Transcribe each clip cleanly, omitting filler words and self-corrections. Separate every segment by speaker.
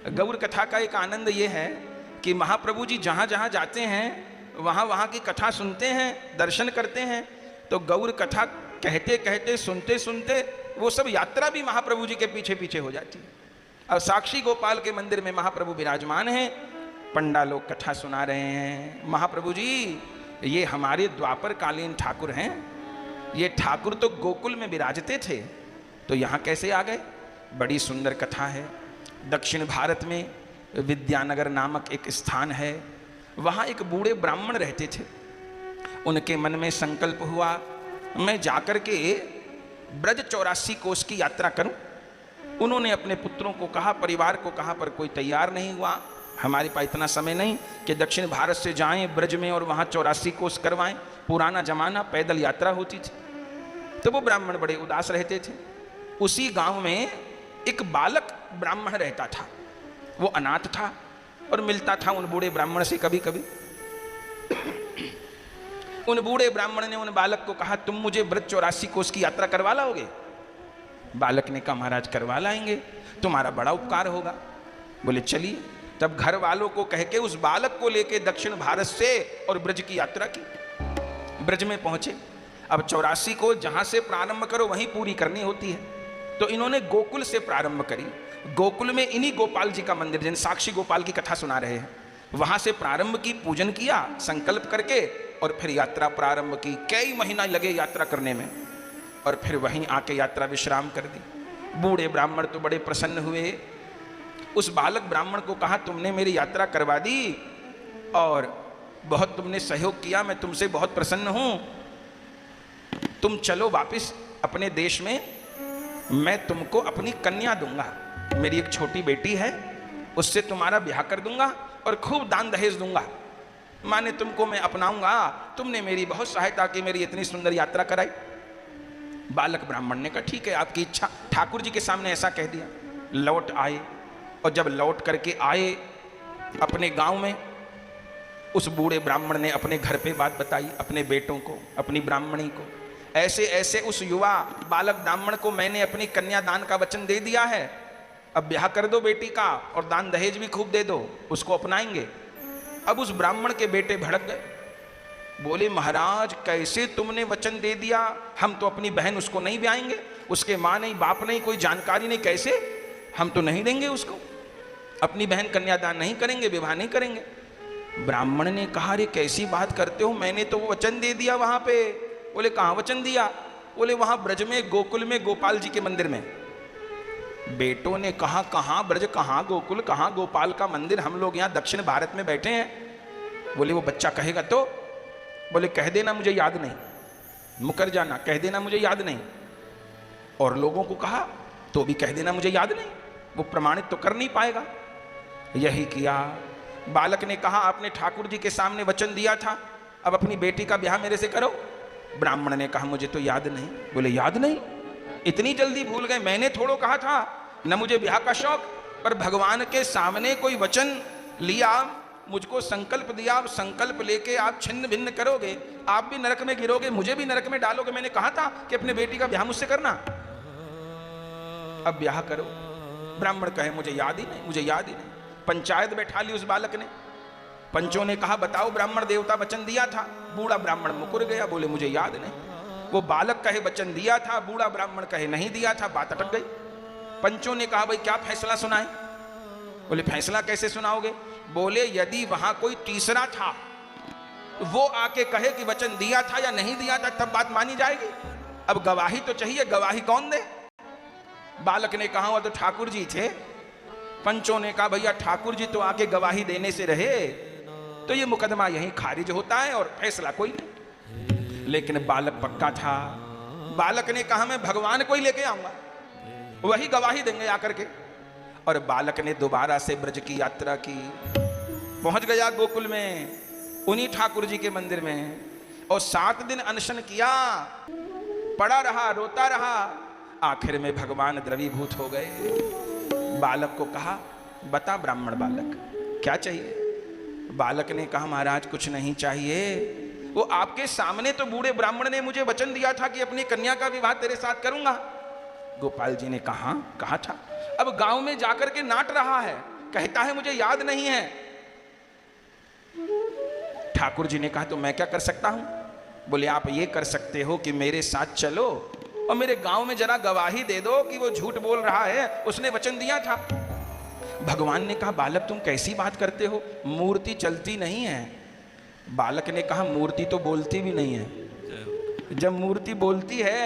Speaker 1: गौर कथा का एक आनंद ये है कि महाप्रभु जी जहाँ जहाँ जाते हैं वहाँ वहाँ की कथा सुनते हैं, दर्शन करते हैं, तो गौर कथा कहते कहते सुनते सुनते वो सब यात्रा भी महाप्रभु जी के पीछे पीछे हो जाती है। अब साक्षी गोपाल के मंदिर में महाप्रभु विराजमान हैं, पंडा लोग कथा सुना रहे हैं। महाप्रभु जी ये हमारे द्वापर कालीन ठाकुर हैं, ये ठाकुर तो गोकुल में विराजते थे, तो यहाँ कैसे आ गए? बड़ी सुंदर कथा है। दक्षिण भारत में विद्यानगर नामक एक स्थान है, वहाँ एक बूढ़े ब्राह्मण रहते थे। उनके मन में संकल्प हुआ मैं जाकर के ब्रज 84 कोस की यात्रा करूं। उन्होंने अपने पुत्रों को कहा, परिवार को कहा, पर कोई तैयार नहीं हुआ। हमारे पास इतना समय नहीं कि दक्षिण भारत से जाएं ब्रज में और वहाँ 84 कोस करवाएं। पुराना जमाना, पैदल यात्रा होती थी। तो वो ब्राह्मण बड़े उदास रहते थे। उसी गांव में एक बालक ब्राह्मण रहता था, वो अनाथ था और मिलता था उन बूढ़े ब्राह्मण से कभी कभी। उन बूढ़े ब्राह्मण ने उन बालक को कहा तुम मुझे ब्रज 84 कोस की यात्रा करवा लाओगे? बालक ने कहा महाराज करवा लाएंगे, तुम्हारा बड़ा उपकार होगा। बोले चलिए। तब घर वालों को कह के उस बालक को लेके दक्षिण भारत से और ब्रज की यात्रा की। ब्रज में पहुंचे। अब 84 को जहां से प्रारंभ करो वहीं पूरी करनी होती है, तो इन्होंने गोकुल से प्रारंभ करी। गोकुल में इन्हीं गोपाल जी का मंदिर, जिन साक्षी गोपाल की कथा सुना रहे हैं, वहां से प्रारंभ की, पूजन किया संकल्प करके, और फिर यात्रा प्रारंभ की। कई महीना लगे यात्रा करने में, और फिर वहीं आके यात्रा विश्राम कर दी। बूढ़े ब्राह्मण तो बड़े प्रसन्न हुए। उस बालक ब्राह्मण को कहा तुमने मेरी यात्रा करवा दी और बहुत तुमने सहयोग किया, मैं तुमसे बहुत प्रसन्न हूं। तुम चलो वापिस अपने देश में, मैं तुमको अपनी कन्या दूंगा। मेरी एक छोटी बेटी है, उससे तुम्हारा ब्याह कर दूंगा और खूब दान दहेज दूंगा। माने तुमको मैं अपनाऊंगा, तुमने मेरी बहुत सहायता की, मेरी इतनी सुंदर यात्रा कराई। बालक ब्राह्मण ने कहा ठीक है आपकी इच्छा। ठाकुर जी के सामने ऐसा कह दिया। लौट आए, और जब लौट करके आए अपने गांव में, उस बूढ़े ब्राह्मण ने अपने घर पे बात बताई, अपने बेटों को, अपनी ब्राह्मणी को। ऐसे ऐसे उस युवा बालक ब्राह्मण को मैंने अपनी कन्यादान का वचन दे दिया है, अब ब्याह कर दो बेटी का और दान दहेज भी खूब दे दो, उसको अपनाएंगे। अब उस ब्राह्मण के बेटे भड़क गए, बोले महाराज कैसे तुमने वचन दे दिया, हम तो अपनी बहन उसको नहीं ब्याहेंगे, उसके माँ नहीं, बाप नहीं, कोई जानकारी नहीं, कैसे? हम तो नहीं देंगे उसको, अपनी बहन कन्यादान नहीं करेंगे, विवाह नहीं करेंगे। ब्राह्मण ने कहा अरे कैसी बात करते हो, मैंने तो वो वचन दे दिया वहां पे। बोले कहाँ वचन दिया? बोले वहां ब्रज में, गोकुल में, गोपाल जी के मंदिर में। बेटों ने कहा कहाँ ब्रज, कहाँ गोकुल, कहाँ गोपाल का मंदिर, हम लोग यहाँ दक्षिण भारत में बैठे हैं। बोले वो बच्चा कहेगा तो? बोले कह देना मुझे याद नहीं, मुकर जाना, कह देना मुझे याद नहीं। और लोगों को कहा तो भी कह देना मुझे याद नहीं, वो प्रमाणित तो कर नहीं पाएगा। यही किया। बालक ने कहा आपने ठाकुर जी के सामने वचन दिया था, अब अपनी बेटी का ब्याह मेरे से करो। ब्राह्मण ने कहा मुझे तो याद नहीं। बोले याद नहीं, इतनी जल्दी भूल गए? मैंने थोड़ो कहा था न मुझे ब्याह का शौक, पर भगवान के सामने कोई वचन लिया, मुझको संकल्प दिया, अब संकल्प लेके आप छिन्न भिन्न करोगे, आप भी नरक में गिरोगे, मुझे भी नरक में डालोगे। मैंने कहा था कि अपने बेटी का ब्याह मुझसे करना, अब ब्याह करो। ब्राह्मण कहे मुझे याद ही नहीं, मुझे याद ही नहीं। पंचायत बैठा ली उस बालक ने। पंचों ने कहा बताओ ब्राह्मण देवता वचन दिया था। बूढ़ा ब्राह्मण मुकुर गया, बोले मुझे याद नहीं। वो बालक कहे वचन दिया था, बूढ़ा ब्राह्मण कहे नहीं दिया था, बात अटक गई। पंचों ने कहा भाई क्या फैसला सुनाए? बोले फैसला कैसे सुनाओगे? बोले यदि वहां कोई तीसरा था, वो आके कहे कि वचन दिया था या नहीं दिया था, तब बात मानी जाएगी। अब गवाही तो चाहिए, गवाही कौन दे? बालक ने कहा वो तो ठाकुर जी थे। पंचों ने कहा भैया ठाकुर जी तो आके गवाही देने से रहे तो ये मुकदमा यहीं खारिज होता है और फैसला कोई नहीं। लेकिन बालक पक्का था। बालक ने कहा मैं भगवान को ही लेके आऊंगा, वही गवाही देंगे आकर के। और बालक ने दोबारा से ब्रज की यात्रा की, पहुंच गया गोकुल में, उन्हीं ठाकुर जी के मंदिर में, और 7 दिन अनशन किया, पड़ा रहा, रोता रहा। आखिर में भगवान द्रवीभूत हो गए। बालक को कहा बता ब्राह्मण बालक क्या चाहिए? बालक ने कहा महाराज कुछ नहीं चाहिए, वो आपके सामने तो बूढ़े ब्राह्मण ने मुझे वचन दिया था कि अपनी कन्या का विवाह तेरे साथ करूंगा। गोपाल जी ने कहा था? अब गांव में जाकर के नाट रहा है, कहता है मुझे याद नहीं है। ठाकुर जी ने कहा तो मैं क्या कर सकता हूं? बोले आप ये कर सकते हो कि मेरे साथ चलो और मेरे गांव में जरा गवाही दे दो कि वो झूठ बोल रहा है, उसने वचन दिया था। भगवान ने कहा बालक तुम कैसी बात करते हो, मूर्ति चलती नहीं है। बालक ने कहा मूर्ति तो बोलती भी नहीं है। जब मूर्ति बोलती है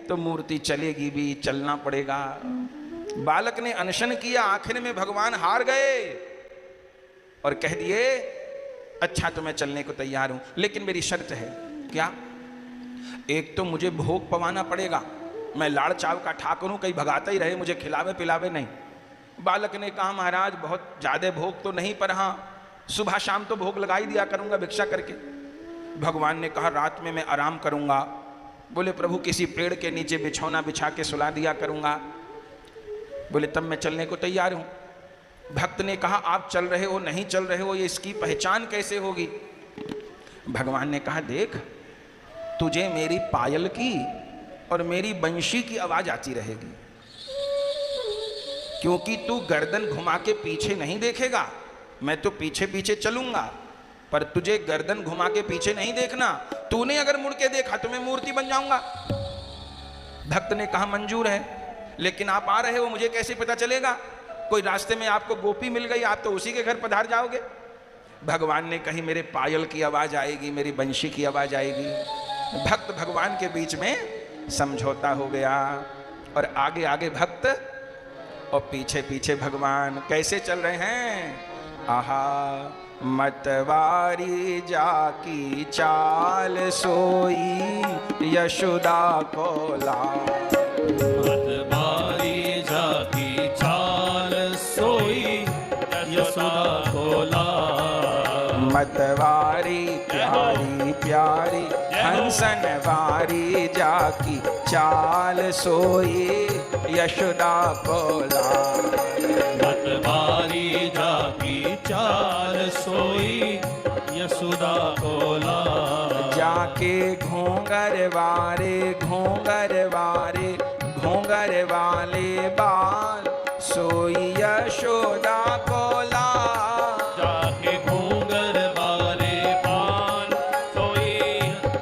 Speaker 1: तो मूर्ति चलेगी भी, चलना पड़ेगा। बालक ने अनशन किया, आखिर में भगवान हार गए और कह दिए अच्छा तो मैं चलने को तैयार हूं, लेकिन मेरी शर्त है। क्या? एक तो मुझे भोग पवाना पड़ेगा, मैं लाड़ चाव का ठाकुर हूं, कहीं भगाता ही रहे, मुझे खिलावे पिलावे नहीं। बालक ने कहा महाराज बहुत ज्यादा भोग तो नहीं, पर हाँ सुबह शाम तो भोग लगा ही दिया करूंगा भिक्षा करके। भगवान ने कहा रात में मैं आराम करूंगा। बोले प्रभु किसी पेड़ के नीचे बिछौना बिछा के सुला दिया करूंगा। बोले तब मैं चलने को तैयार हूं। भक्त ने कहा आप चल रहे हो नहीं चल रहे हो ये इसकी पहचान कैसे होगी? भगवान ने कहा देख तुझे मेरी पायल की और मेरी बंशी की आवाज आती रहेगी, क्योंकि तू गर्दन घुमा के पीछे नहीं देखेगा। मैं तो पीछे पीछे चलूंगा, पर तुझे गर्दन घुमा के पीछे नहीं देखना। तूने अगर मुड़ के देखा तो मैं मूर्ति बन जाऊंगा। भक्त ने कहा मंजूर है, लेकिन आप आ रहे हो मुझे कैसे पता चलेगा? कोई रास्ते में आपको गोपी मिल गई, आप तो उसी के घर पधार जाओगे। भगवान ने कही मेरे पायल की आवाज आएगी, मेरी बंशी की आवाज आएगी। भक्त भगवान के बीच में समझौता हो गया और आगे आगे भक्त और पीछे पीछे भगवान। कैसे चल रहे हैं? आहा मतवारी जाकी चाल सोई यशोदा को लाल।
Speaker 2: मतवारी जाकी चाल सोई यशोदा को लाल।
Speaker 1: मतवारी प्यारी प्यारी हंसन वारी जाकी चाल सोई यशोदा को लाल।
Speaker 2: मतवारी जाकी चाल सोई यशोदा को लाल।
Speaker 1: जाके घोंगर वारे घोंगर वाले बाल सोई यशोदा को लाल।
Speaker 2: जाके घूंगर वाले बाल सोई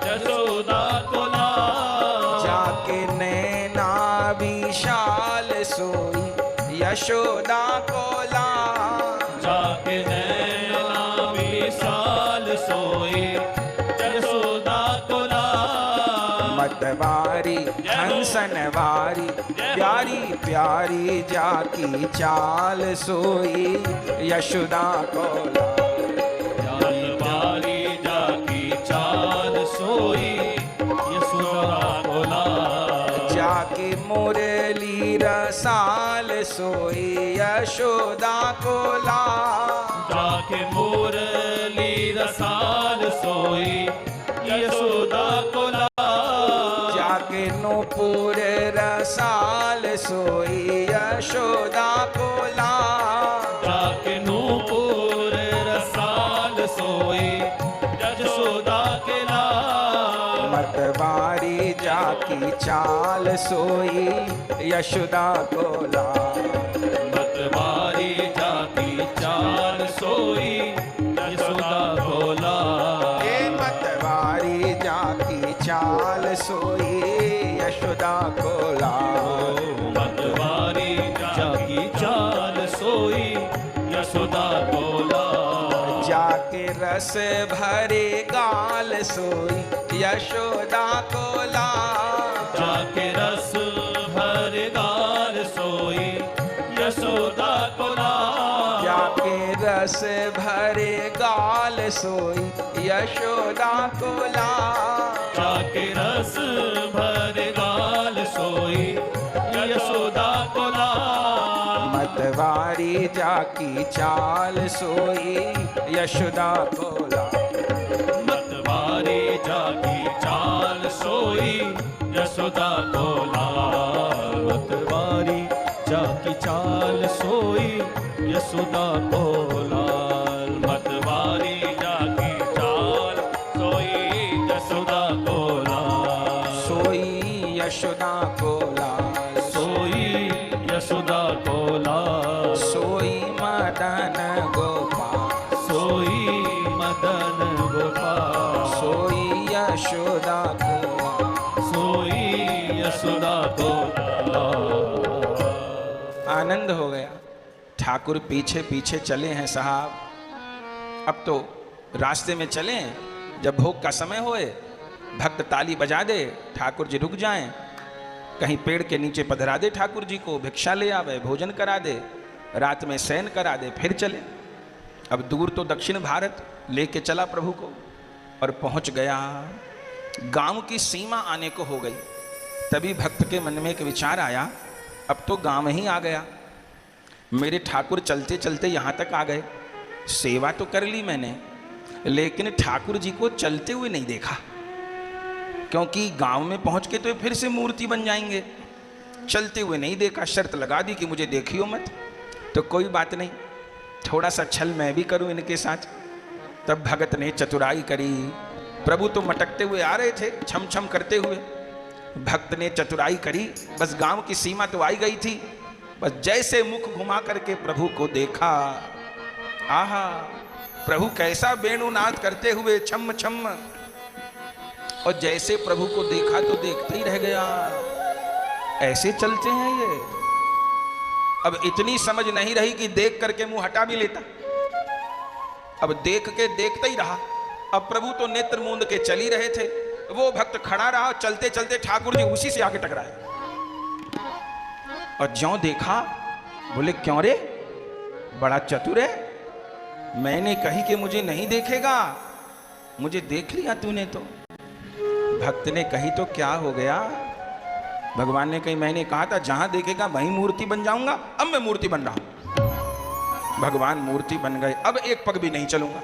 Speaker 2: यशोदा को लाल।
Speaker 1: जाके नैना विशाल सोई यशोदा को लाल।
Speaker 2: जाके नैना विशाल सोई यशोदा को लाल।
Speaker 1: मतवारी हंसन वारी प्यारी प्यारी जाकी चाल सोई यशोदा को लाल।
Speaker 2: मतवारी जाकी चाल सोई यशोदा को लाल।
Speaker 1: जाके मुरली रसाल सोई यशोदा को लाल।
Speaker 2: जाके मुरली रसाल सोई यशोदा को लाल।
Speaker 1: जाके नूपुर रसाल सोई यशोदा को लाल।
Speaker 2: जाके नूपुर रसाल सोई यशोदा के लाल।
Speaker 1: मतवारी जाकी चाल सोई यशोदा को लाल।
Speaker 2: मतवारी जाकी चाल सोई यशोदा को लाल।
Speaker 1: ये मतवारी जाकी चाल सोई यशोदा को लाल।
Speaker 2: मतवारी जाकी चाल सोई यशोदा को लाल।
Speaker 1: जाके रस भरे गाल सोई यशोदा को लाल।
Speaker 2: जाके रस भर गाल सोई यशोदा को लाल।
Speaker 1: जाके रस भरे गाल सोई यशोदा को लाल।
Speaker 2: जाके रस भर गाल सोई यशोदा को लाल।
Speaker 1: मतवारी जाकी चाल सोई यशोदा को लाल।
Speaker 2: मतवारी जाकी चाल सोई यशोदा को लाल। मतवारी जाकी चाल सोई यशोदा को लाल। मतवारी जाकी चाल सोई यशोदा को लाल।
Speaker 1: सोई यशोदा को लाल।
Speaker 2: सोई यशोदा को लाल।
Speaker 1: सोई मदन मदन गोपाल,
Speaker 2: सोई मदन गोपाल,
Speaker 1: सोई यशोदा को लाल।
Speaker 2: सोई यशोदा को लाल।
Speaker 1: आनंद हो गया। ठाकुर पीछे पीछे चले हैं साहब। अब तो रास्ते में चले, जब भोग का समय होए, भक्त ताली बजा दे, ठाकुर जी रुक जाएं, कहीं पेड़ के नीचे पधरा दे ठाकुर जी को, भिक्षा ले आवे, भोजन करा दे, रात में शयन करा दे, फिर चले। अब दूर तो दक्षिण भारत लेके चला प्रभु को, और पहुंच गया। गांव की सीमा आने को हो गई। तभी भक्त के मन में एक विचार आया, अब तो गांव ही आ गया। मेरे ठाकुर चलते चलते यहाँ तक आ गए, सेवा तो कर ली मैंने, लेकिन ठाकुर जी को चलते हुए नहीं देखा, क्योंकि गांव में पहुंच के तो फिर से मूर्ति बन जाएंगे। चलते हुए नहीं देखा, शर्त लगा दी कि मुझे देखियो मत। तो कोई बात नहीं, थोड़ा सा छल मैं भी करूं इनके साथ। तब भगत ने चतुराई करी। प्रभु तो मटकते हुए आ रहे थे, छम छम करते हुए। भक्त ने चतुराई करी, बस गांव की सीमा तो आई गई थी, बस जैसे मुख घुमा करके प्रभु को देखा। आहा, प्रभु कैसा वेणुनाद करते हुए छम छम, और जैसे प्रभु को देखा तो देखते ही रह गया। ऐसे चलते हैं ये। अब इतनी समझ नहीं रही कि देख करके मुंह हटा भी लेता। अब देख के देखते ही रहा। अब प्रभु तो नेत्र मूंद के चल ही रहे थे, वो भक्त खड़ा रहा। चलते चलते ठाकुर जी उसी से आके टकराए, और ज्यों देखा, बोले क्यों रे, बड़ा चतुर है, मैंने कही कि मुझे नहीं देखेगा, मुझे देख लिया तूने तो। भक्त ने कही तो क्या हो गया, भगवान ने कही मैंने कहा था जहां देखेगा वहीं मूर्ति बन जाऊंगा, अब मैं मूर्ति बन रहा हूं। भगवान मूर्ति बन गए, अब एक पग भी नहीं चलूंगा।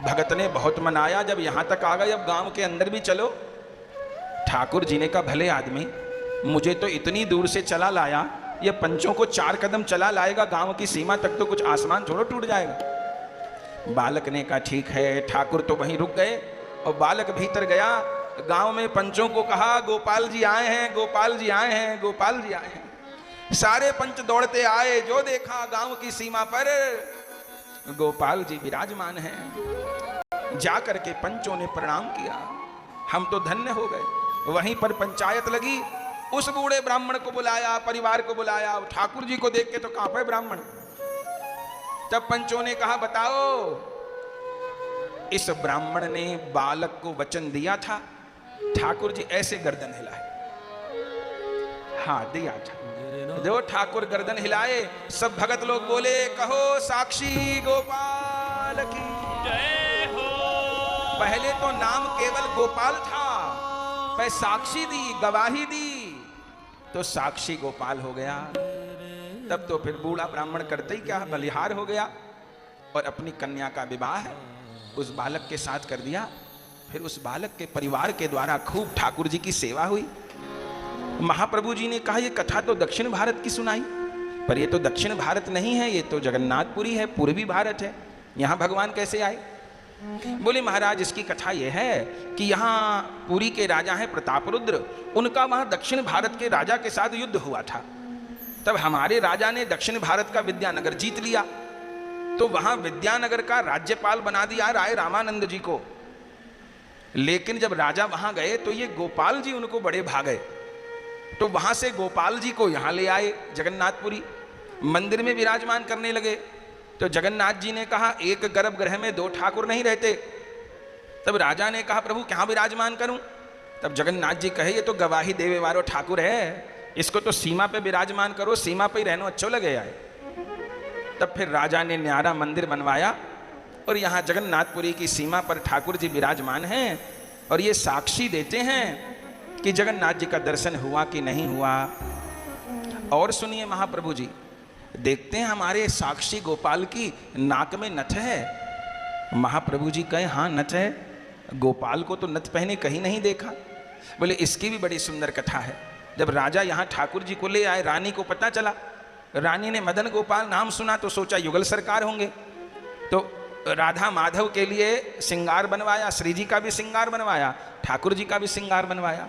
Speaker 1: भगत ने बहुत मनाया, जब यहां तक आ गए, अब गांव के अंदर भी चलो। ठाकुर जी ने कहा भले आदमी, मुझे तो इतनी दूर से चला लाया, ये पंचों को 4 कदम चला लाएगा, गांव की सीमा तक तो कुछ आसमान छोड़ो टूट जाएगा। बालक ने कहा ठीक है। ठाकुर तो वहीं रुक गए, और बालक भीतर गया। गांव में पंचों को कहा गोपाल जी आए हैं, गोपाल जी आए हैं, गोपाल जी आए हैं। सारे पंच दौड़ते आए, जो देखा गांव की सीमा पर गोपाल जी विराजमान हैं। जाकर के पंचों ने प्रणाम किया, हम तो धन्य हो गए। वहीं पर पंचायत लगी, उस बूढ़े ब्राह्मण को बुलाया, परिवार को बुलाया। ठाकुर जी को देख के तो कांपे ब्राह्मण। तब पंचों ने कहा बताओ, इस ब्राह्मण ने बालक को वचन दिया था, ठाकुर जी ऐसे गर्दन हिलाए। हाँ दिया था, जो ठाकुर गर्दन हिलाए, सब भगत लोग बोले कहो साक्षी गोपाल की
Speaker 2: जय हो।
Speaker 1: पहले तो नाम केवल गोपाल था, पर साक्षी दी, गवाही दी, तो साक्षी गोपाल हो गया। तब तो फिर बूढ़ा ब्राह्मण करते ही क्या, बलिहार हो गया, और अपनी कन्या का विवाह उस बालक के साथ कर दिया। फिर उस बालक के परिवार के द्वारा खूब ठाकुर जी की सेवा हुई। महाप्रभु जी ने कहा ये कथा तो दक्षिण भारत की सुनाई, पर ये तो दक्षिण भारत नहीं है, ये तो जगन्नाथपुरी है, पूर्वी भारत है, यहाँ भगवान कैसे आए? बोले महाराज इसकी कथा यह है कि यहाँ पुरी के राजा हैं प्रतापरुद्र, उनका वहाँ दक्षिण भारत के राजा के साथ युद्ध हुआ था। तब हमारे राजा ने दक्षिण भारत का विद्यानगर जीत लिया, तो वहाँ विद्यानगर का राज्यपाल बना दिया राय रामानंद जी को। लेकिन जब राजा वहाँ गए तो ये गोपाल जी उनको बड़े भागे, तो वहाँ से गोपाल जी को यहाँ ले आए जगन्नाथपुरी, मंदिर में विराजमान करने लगे। तो जगन्नाथ जी ने कहा एक गर्भगृह में 2 ठाकुर नहीं रहते। तब राजा ने कहा प्रभु कहाँ विराजमान करूं? तब जगन्नाथ जी कहे ये तो गवाही देवे वालो ठाकुर है, इसको तो सीमा पे विराजमान करो, सीमा पे ही रहना अच्छो लगे आए। तब फिर राजा ने न्यारा मंदिर बनवाया, और यहाँ जगन्नाथपुरी की सीमा पर ठाकुर जी विराजमान हैं, और ये साक्षी देते हैं कि जगन्नाथ जी का दर्शन हुआ कि नहीं हुआ। और सुनिए महाप्रभु जी, देखते हैं हमारे साक्षी गोपाल की नाक में नथ है। महाप्रभु जी कहे हाँ नथ है, गोपाल को तो नथ पहने कहीं नहीं देखा। बोले इसकी भी बड़ी सुंदर कथा है। जब राजा यहाँ ठाकुर जी को ले आए, रानी को पता चला, रानी ने मदन गोपाल नाम सुना तो सोचा युगल सरकार होंगे, तो राधा माधव के लिए श्रृंगार बनवाया, श्री जी का भी श्रृंगार बनवाया, ठाकुर जी का भी श्रृंगार बनवाया।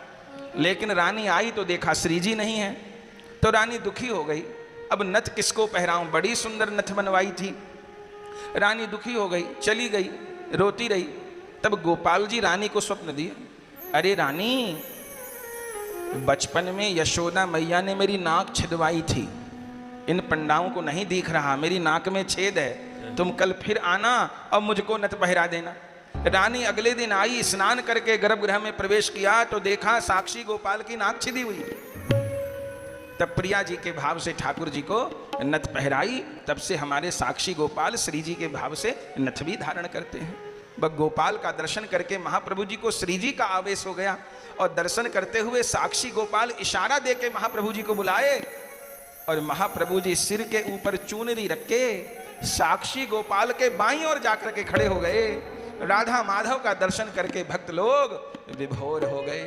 Speaker 1: लेकिन रानी आई तो देखा श्री जी नहीं है, तो रानी दुखी हो गई, अब नथ किसको पहराऊं? बड़ी सुंदर नथ बनवाई थी, रानी दुखी हो गई, चली गई, रोती रही। तब गोपाल जी रानी को स्वप्न दिए, अरे रानी, बचपन में यशोदा मैया ने मेरी नाक छिदवाई थी, इन पंडाओं को नहीं दिख रहा, मेरी नाक में छेद है, तुम कल फिर आना और मुझको नथ पहरा देना। रानी अगले दिन आई, स्नान करके गर्भगृह में प्रवेश किया तो देखा साक्षी गोपाल की नाक छिदी हुई। तब प्रिया जी के भाव से ठाकुर जी को नथ पहराई। तब से हमारे साक्षी गोपाल श्री जी के भाव से नथ भी धारण करते हैं। बस गोपाल का दर्शन करके महाप्रभु जी को श्री जी का आवेश हो गया और दर्शन करते हुए साक्षी गोपाल इशारा देके महाप्रभु जी को बुलाए और महाप्रभु जी सिर के ऊपर चूनरी रख के साक्षी गोपाल के बाईं ओर जाकर के खड़े हो गए। राधा माधव का दर्शन करके भक्त लोग विभोर हो गए।